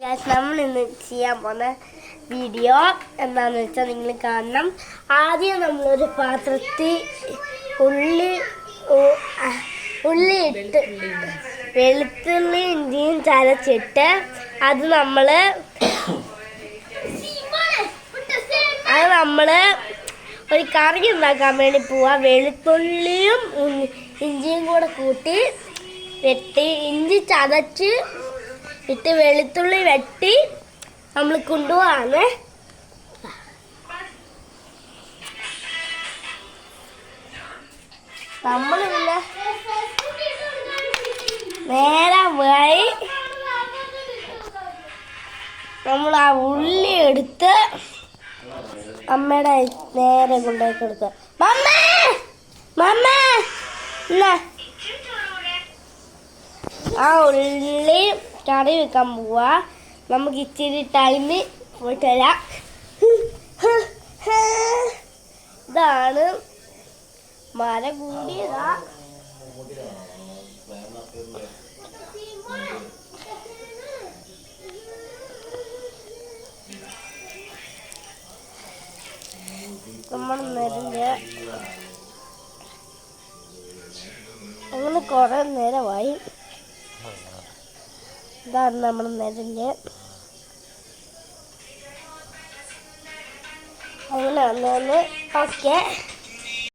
നമ്മൾ ഇന്ന് ചെയ്യാൻ പോകുന്ന വീഡിയോ എന്താണെന്ന് വെച്ചാൽ നിങ്ങൾ കാണണം. ആദ്യം നമ്മളൊരു പാത്രത്തിൽ ഉള്ളി ഇട്ട് വെളുത്തുള്ളി ഇഞ്ചിയും ചതച്ചിട്ട് അത് നമ്മൾ ഒരു കറി ഉണ്ടാക്കാൻ വേണ്ടി പോവാ. വെളുത്തുള്ളിയും ഇഞ്ചിയും കൂടെ കൂട്ടി വെട്ടി ഇഞ്ചി ചതച്ച് ഇട്ട് വെളുത്തുള്ളി വെട്ടി നമ്മൾ കൊണ്ടുപോവാണ്. നമ്മളിങ്ങനെ നേരെ പോയി നമ്മൾ ആ ഉള്ളി എടുത്ത് അമ്മയുടെ നേരെ കൊണ്ടുപോയി കൊടുക്കുക. ആ ഉള്ളി കറി വെക്കാൻ പോവാ. നമുക്ക് ഇച്ചിരി ടൈമിൽ പോയിട്ട് വരാം. ഇതാണ് മരം കൂടിയതാ. നമ്മൾ നേരത്തെ അങ്ങനെ കുറെ നേരമായി. ഇതാണ് നമ്മുടെ നെരഞ്ഞ്. അങ്ങനെ വന്നു. ഓക്കെ.